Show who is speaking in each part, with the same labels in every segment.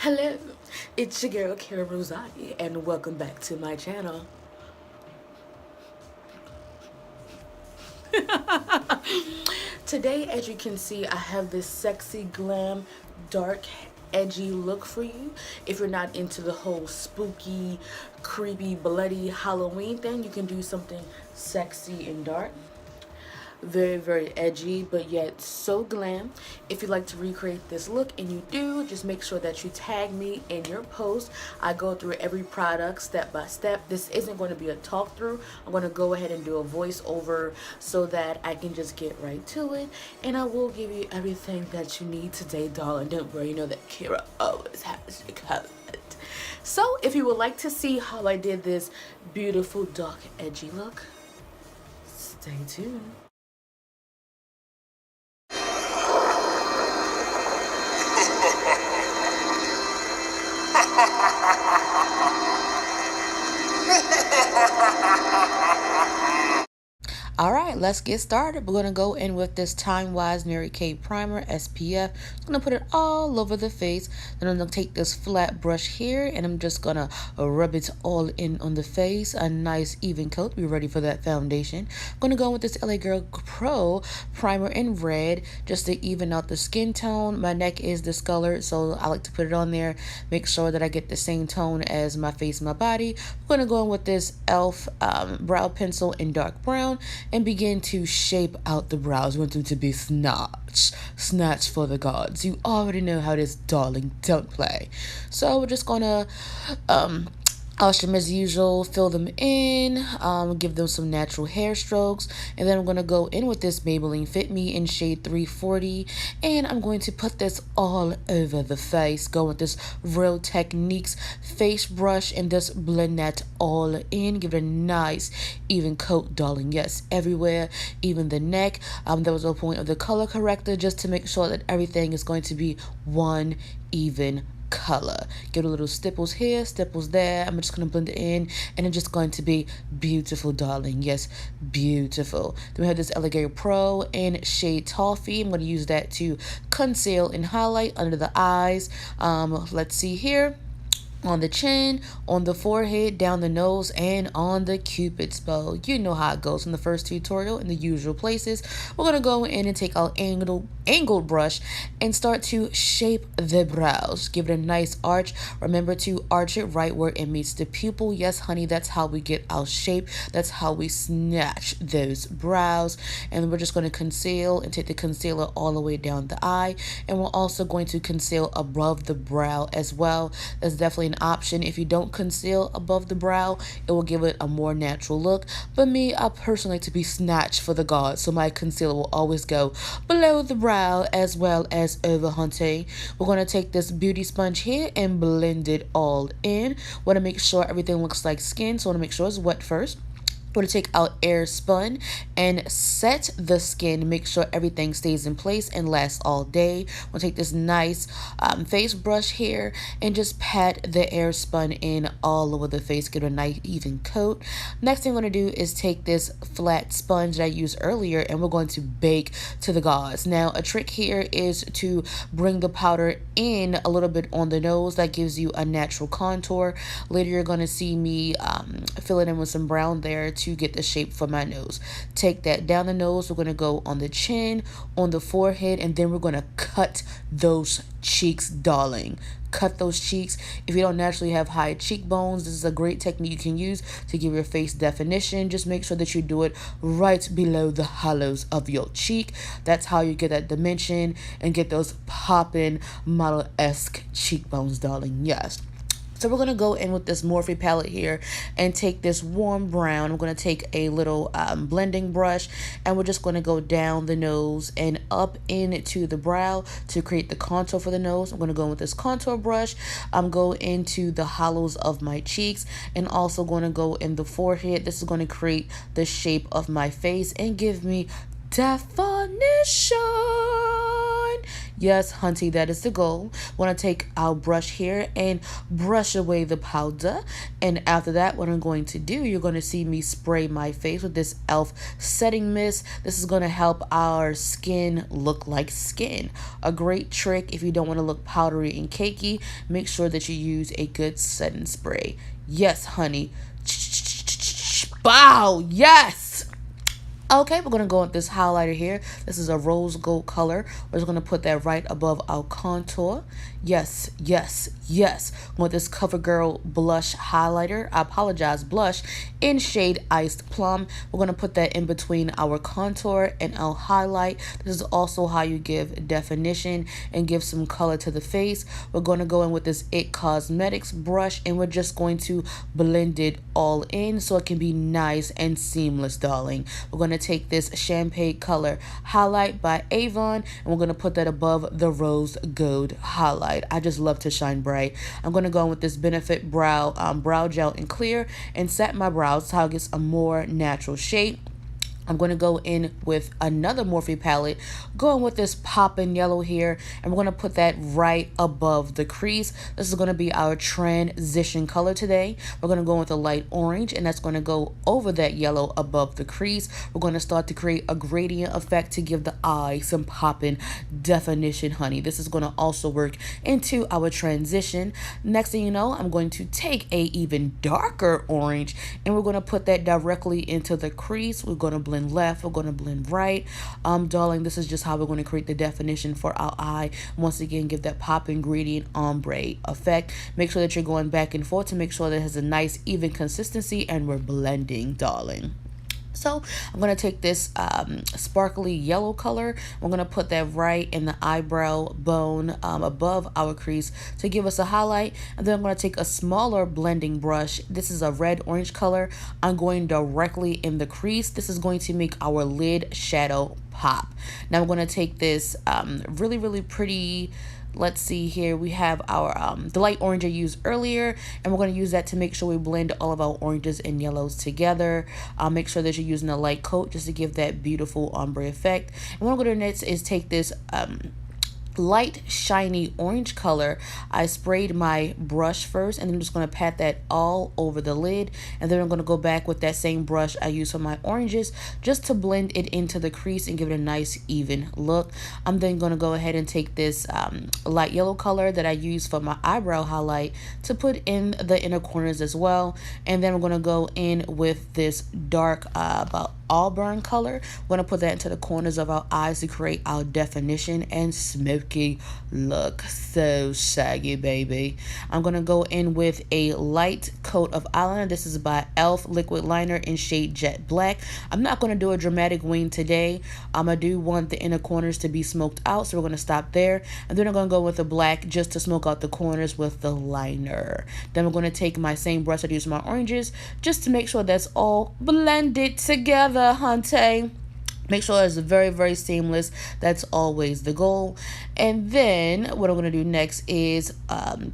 Speaker 1: Hello, it's your girl Kara Rosati, and welcome back to my channel. Today, as you can see, I have this sexy, glam, dark, edgy look for you. If you're not into the whole spooky, creepy, bloody Halloween thing, you can do something sexy and dark. Very edgy, but yet so glam. If you'd like to recreate this look, and you do, just make sure that you tag me in your post. I go through every product step by step. This isn't going to be a talk through. I'm going to go ahead and do a voiceover so that I can just get right to it, and I will give you everything that you need today, darling. Don't worry, you know that Kira always has you covered. So if you would like to see how I did this beautiful dark edgy look, stay tuned. Alright, let's get started. We're going to go in with this Time-Wise Mary Kay Primer SPF. I'm going to put it all over the face. Then I'm going to take this flat brush here and I'm just going to rub it all in on the face. A nice even coat. Be ready for that foundation. I'm going to go in with this LA Girl Pro Primer in red just to even out the skin tone. My neck is discolored, so I like to put it on there. Make sure that I get the same tone as my face and my body. I'm going to go in with this e.l.f. Brow Pencil in dark brown and begin to shape out the brows. We want them to be snatched for the gods. You already know how this, darling. Don't play. So we're just gonna wash them as usual, fill them in, give them some natural hair strokes, and then I'm going to go in with this Maybelline Fit Me in shade 340, and I'm going to put this all over the face. Go with this Real Techniques face brush and just blend that all in. Give it a nice even coat, darling. Yes, everywhere, even the neck. There was a point of the color corrector just to make sure that everything is going to be one even color. Get a little stipples here, stipples there. I'm just going to blend it in, and it's just going to be beautiful, darling. Yes, beautiful. Then we have this Elegant Pro in shade Toffee. I'm going to use that to conceal and highlight under the eyes. Let's see here. On the chin, on the forehead, down the nose, and on the cupid's bow. You know how it goes in the first tutorial in the usual places. We're going to go in and take our angled brush and start to shape the brows. Give it a nice arch. Remember to arch it right where it meets the pupil. Yes, honey, that's how we get our shape. That's how we snatch those brows. And we're just going to conceal and take the concealer all the way down the eye. And we're also going to conceal above the brow as well. That's definitely an option. If you don't conceal above the brow, it will give it a more natural look. But me, I personally like to be snatched for the gods, so my concealer will always go below the brow as well as over, hunty. We're going to take this beauty sponge here and blend it all in. Want to make sure everything looks like skin, so I want to make sure it's wet first. We're going to take out air spun and set the skin. Make sure everything stays in place and lasts all day. We'll take this nice face brush here and just pat the air spun in all over the face. Get a nice even coat. Next thing I'm going to do is take this flat sponge that I used earlier, and we're going to bake to the gods. Now, a trick here is to bring the powder in a little bit on the nose. That gives you a natural contour. Later, you're going to see me fill it in with some brown there to get the shape for my nose. Take that down the nose. We're going to go on the chin, on the forehead, and then we're going to cut those cheeks, darling. Cut those cheeks. If you don't naturally have high cheekbones, this is a great technique you can use to give your face definition. Just make sure that you do it right below the hollows of your cheek. That's how you get that dimension and get those popping model-esque cheekbones, darling. Yes. So we're going to go in with this Morphe palette here and take this warm brown. I'm going to take a little blending brush, and we're just going to go down the nose and up into the brow to create the contour for the nose. I'm going to go in with this contour brush. I'm going into the hollows of my cheeks and also going to go in the forehead. This is going to create the shape of my face and give me definition. Yes, hunty, that is the goal. Want to take our brush here and brush away the powder. And after that, what I'm going to do, you're going to see me spray my face with this e.l.f. setting mist. This is going to help our skin look like skin. A great trick if you don't want to look powdery and cakey, make sure that you use a good setting spray. Yes, honey. Bow, yes. Okay, we're going to go with this highlighter here. This is a rose gold color. We're just going to put that right above our contour. Yes, yes, yes. With this CoverGirl blush highlighter, I apologize, blush, in shade Iced Plum. We're going to put that in between our contour and our highlight. This is also how you give definition and give some color to the face. We're going to go in with this IT Cosmetics brush, and we're just going to blend it all in so it can be nice and seamless, darling. We're going to take this champagne color highlight by Avon, and we're going to put that above the rose gold highlight. I just love to shine bright. I'm going to go in with this Benefit brow gel in clear and set my brows so it gets a more natural shape. I'm going to go in with another Morphe palette, going with this poppin' yellow here, and we're going to put that right above the crease. This is going to be our transition color today. We're going to go with a light orange, and that's going to go over that yellow above the crease. We're going to start to create a gradient effect to give the eye some poppin' definition, honey. This is going to also work into our transition. Next thing you know, I'm going to take a even darker orange, and we're going to put that directly into the crease. We're going to blend left, we're going to blend right. Darling, this is just how we're going to create the definition for our eye. Once again, give that pop ingredient ombre effect. Make sure that you're going back and forth to make sure that it has a nice even consistency, and we're blending, darling. So I'm going to take this sparkly yellow color. We're going to put that right in the eyebrow bone above our crease to give us a highlight. And then I'm going to take a smaller blending brush. This is a red orange color. I'm going directly in the crease. This is going to make our lid shadow pop. Now we're going to take this really pretty, let's see here, we have our the light orange I used earlier, and we're going to use that to make sure we blend all of our oranges and yellows together. Make sure that you're using a light coat just to give that beautiful ombre effect. And what I'm going to do next is take this light shiny orange color. I sprayed my brush first, and I'm just going to pat that all over the lid, and then I'm going to go back with that same brush I used for my oranges just to blend it into the crease and give it a nice even look. I'm then going to go ahead and take this light yellow color that I used for my eyebrow highlight to put in the inner corners as well, and then we're going to go in with this dark about auburn color. We're going to put that into the corners of our eyes to create our definition and smoky look. So saggy, baby. I'm going to go in with a light coat of eyeliner. This is by e.l.f. liquid liner in shade Jet Black. I'm not going to do a dramatic wing today. I do want the inner corners to be smoked out, so we're going to stop there. And then I'm going to go with a black just to smoke out the corners with the liner. Then we're going to take my same brush I used for my oranges just to make sure that's all blended together, hunty. Make sure it's very seamless. That's always the goal. And then what I'm going to do next is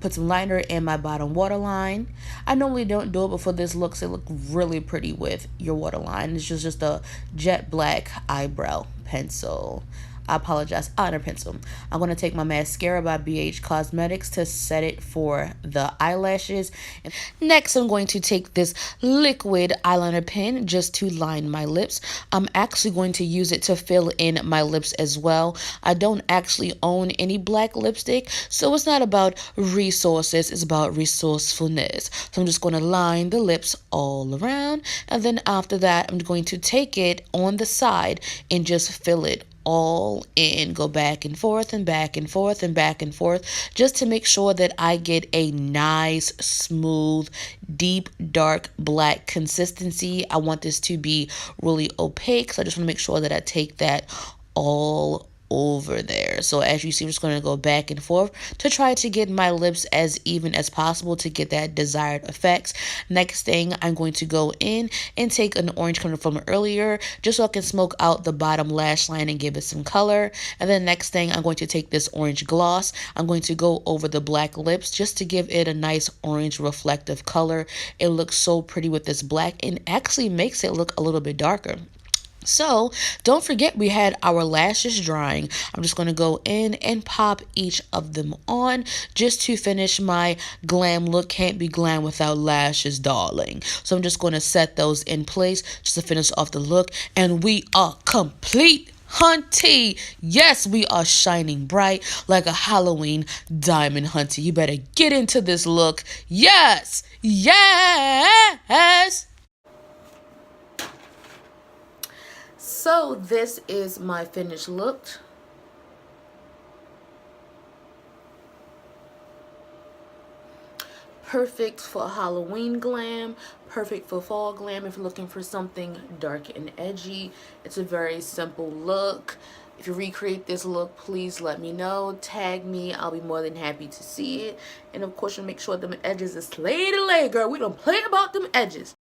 Speaker 1: put some liner in my bottom waterline. I normally don't do it, but for this looks, it looks really pretty with your waterline. It's just a jet black eyebrow pencil. I apologize, eyeliner pencil. I'm going to take my mascara by BH Cosmetics to set it for the eyelashes. And next, I'm going to take this liquid eyeliner pen just to line my lips. I'm actually going to use it to fill in my lips as well. I don't actually own any black lipstick, so it's not about resources, it's about resourcefulness. So I'm just going to line the lips all around, and then after that, I'm going to take it on the side and just fill it all in. Go back and forth and back and forth and back and forth just to make sure that I get a nice, smooth, deep, dark black consistency. I want this to be really opaque, so I just want to make sure that I take that all over there. So as you see, I'm just going to go back and forth to try to get my lips as even as possible to get that desired effects. Next thing, I'm going to go in and take an orange color from earlier just so I can smoke out the bottom lash line and give it some color. And then next thing, I'm going to take this orange gloss. I'm going to go over the black lips just to give it a nice orange reflective color. It looks so pretty with this black and actually makes it look a little bit darker. So don't forget we had our lashes drying. I'm just going to go in and pop each of them on just to finish my glam look. Can't be glam without lashes, darling. So I'm just going to set those in place just to finish off the look. And we are complete, hunty. Yes, we are shining bright like a Halloween diamond, hunty. You better get into this look. Yes, yes. So this is my finished look. Perfect for Halloween glam, perfect for fall glam if you're looking for something dark and edgy. It's a very simple look. If you recreate this look, please let me know. Tag me. I'll be more than happy to see it. And of course, you make sure them edges is slayed and lay, girl. We don't play about them edges.